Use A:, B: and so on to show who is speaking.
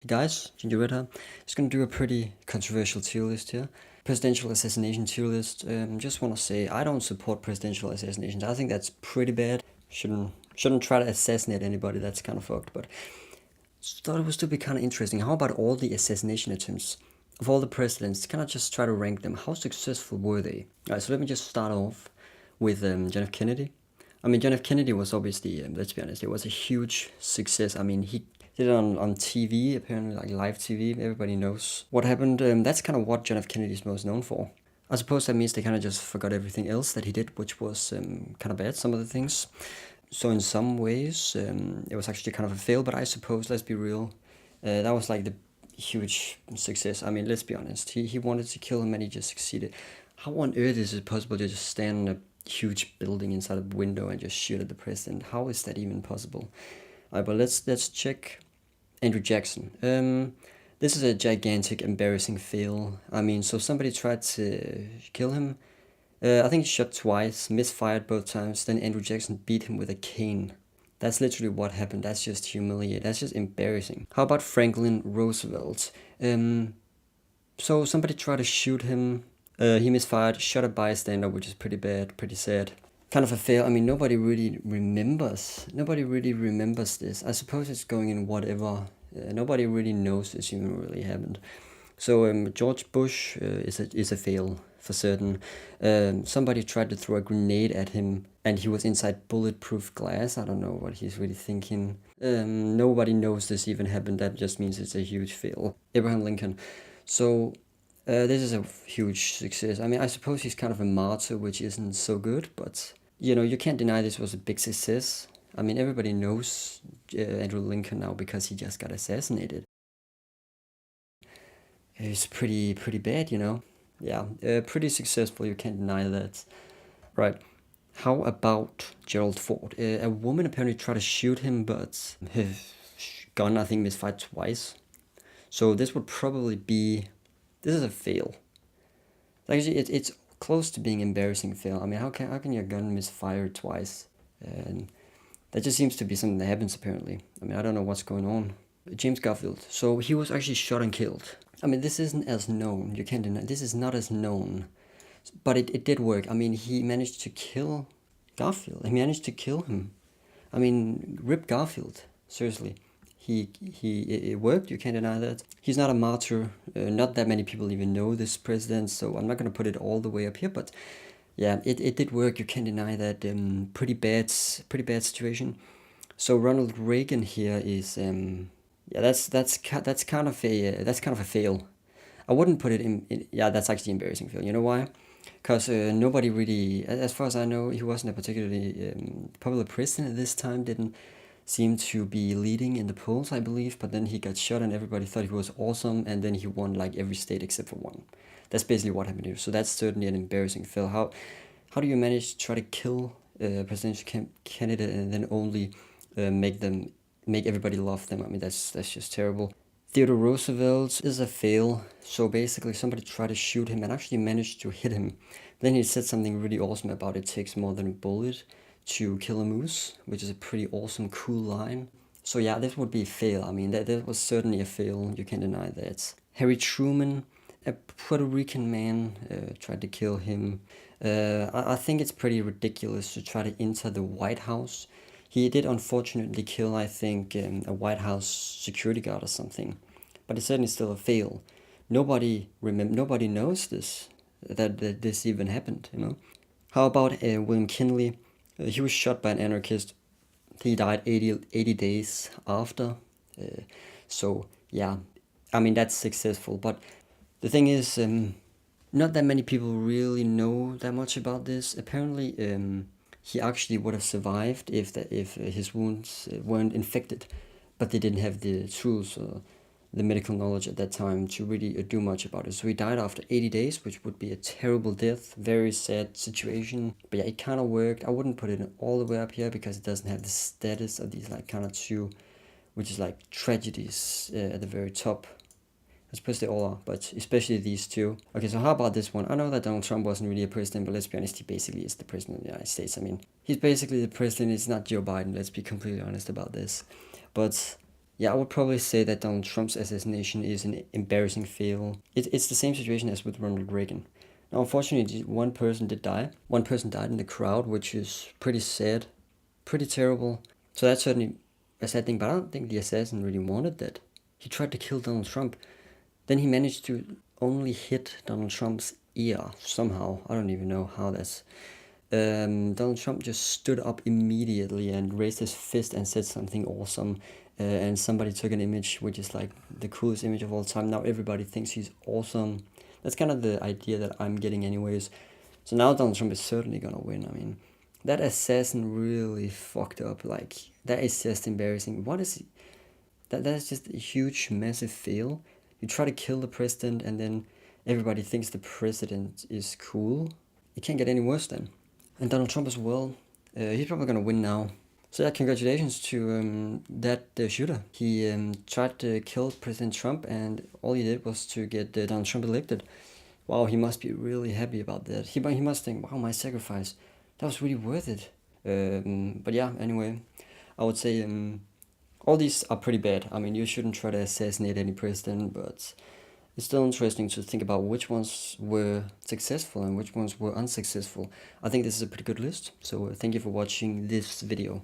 A: Hey guys, Ginger Red here. Just gonna do a pretty controversial tier list here. Presidential assassination tier list. Just wanna say I don't support presidential assassinations. I think that's pretty bad. Shouldn't try to assassinate anybody. That's kind of fucked. But thought it would still be kind of interesting. How about all the assassination attempts of all the presidents? Can I just try to rank them? How successful were they? Alright, so let me just start off with John F. Kennedy. I mean, John F. Kennedy was obviously, let's be honest, it was a huge success. I mean, he did it on TV, apparently, like live TV. Everybody knows what happened. That's kind of what John F. Kennedy is most known for. I suppose that means they kind of just forgot everything else that he did, which was kind of bad, some of the things. So in some ways, it was actually kind of a fail, but I suppose, let's be real, that was like the huge success. I mean, let's be honest. He wanted to kill him and he just succeeded. How on earth is it possible to just stand in a huge building inside a window and just shoot at the president? How is that even possible? Alright, but let's check Andrew Jackson. This is a gigantic, embarrassing fail. I mean, so somebody tried to kill him. I think he shot twice, misfired both times. Then Andrew Jackson beat him with a cane. That's literally what happened. That's just humiliating. That's just embarrassing. How about Franklin Roosevelt? So somebody tried to shoot him. He misfired, shot a bystander, which is pretty bad, pretty sad. Kind of a fail. I mean, nobody really remembers. Nobody really remembers this. I suppose it's going in whatever. Nobody really knows this even really happened. So George Bush is a fail for certain. Somebody tried to throw a grenade at him and he was inside bulletproof glass. I don't know what he's really thinking. Nobody knows this even happened. That just means it's a huge fail. Abraham Lincoln. So this is a huge success. I mean, I suppose he's kind of a martyr, which isn't so good, but you know, you can't deny this was a big success. I mean, everybody knows Andrew Lincoln now because he just got assassinated. It's pretty bad, you know. Yeah, pretty successful. You can't deny that. Right. How about Gerald Ford? A woman apparently tried to shoot him, but his gun, I think, misfired twice. So this would probably be. This is a fail. Actually, it's close to being embarrassing fail. I mean, how can your gun misfire twice? And that just seems to be something that happens apparently. I mean, I don't know what's going on. James Garfield. So he was actually shot and killed. I mean, this isn't as known. You can't deny. This is not as known. But it did work. I mean, he managed to kill Garfield. He managed to kill him. I mean, rip Garfield. Seriously. It worked. You can't deny that. He's not a martyr. Not that many people even know this president, so I'm not going to put it all the way up here. But yeah, it did work. You can't deny that. Pretty bad situation. So Ronald Reagan here is yeah, that's kind of a fail. I wouldn't put it in yeah, that's actually embarrassing fail. You know why? Because nobody really, as far as I know, he wasn't a particularly popular president at this time. Didn't seem to be leading in the polls, I believe. But then he got shot, and everybody thought he was awesome, and then he won like every state except for one. That's basically what happened here. So that's certainly an embarrassing fail. How do you manage to try to kill a presidential candidate and then only make everybody love them? I mean, that's just terrible. Theodore Roosevelt is a fail. So basically, somebody tried to shoot him and actually managed to hit him. Then he said something really awesome about it takes more than a bullet to kill a moose, which is a pretty awesome, cool line. So yeah, this would be a fail. I mean, that was certainly a fail. You can't deny that. Harry Truman, a Puerto Rican man, tried to kill him. I think it's pretty ridiculous to try to enter the White House. He did unfortunately kill, I think, a White House security guard or something, but it's certainly still a fail. Nobody knows this, that this even happened. You know. How about William McKinley? He was shot by an anarchist. He died 80 days after. So yeah, I mean that's successful. But the thing is, not that many people really know that much about this. Apparently, he actually would have survived if his wounds weren't infected, but they didn't have the tools or the medical knowledge at that time to really do much about it. So he died after 80 days, which would be a terrible death, very sad situation. But yeah, it kind of worked. I wouldn't put it all the way up here because it doesn't have the status of these like kind of two, which is like tragedies at the very top. I suppose they all are, but especially these two. Okay, so how about this one? I know that Donald Trump wasn't really a president, but let's be honest, he basically is the president of the United States. I mean, he's basically the president. It's not Joe Biden. Let's be completely honest about this. But Yeah, I would probably say that Donald Trump's assassination is an embarrassing fail. It's the same situation as with Ronald Reagan. Now, unfortunately, one person did die. One person died in the crowd, which is pretty sad, pretty terrible. So that's certainly a sad thing, but I don't think the assassin really wanted that. He tried to kill Donald Trump. Then he managed to only hit Donald Trump's ear somehow. I don't even know how that's. Donald Trump just stood up immediately and raised his fist and said something awesome. And somebody took an image, which is like the coolest image of all time. Now everybody thinks he's awesome. That's kind of the idea that I'm getting, anyways. So now Donald Trump is certainly gonna win. I mean, that assassin really fucked up. Like, that is just embarrassing. What is he? That's just a huge, massive fail. You try to kill the president, and then everybody thinks the president is cool. It can't get any worse then. And Donald Trump as well. He's probably gonna win now. So yeah, congratulations to that shooter. He tried to kill President Trump, and all he did was to get Donald Trump elected. Wow, he must be really happy about that. He must think, wow, my sacrifice, that was really worth it. But yeah, anyway, I would say all these are pretty bad. I mean, you shouldn't try to assassinate any president, but it's still interesting to think about which ones were successful and which ones were unsuccessful. I think this is a pretty good list. So thank you for watching this video.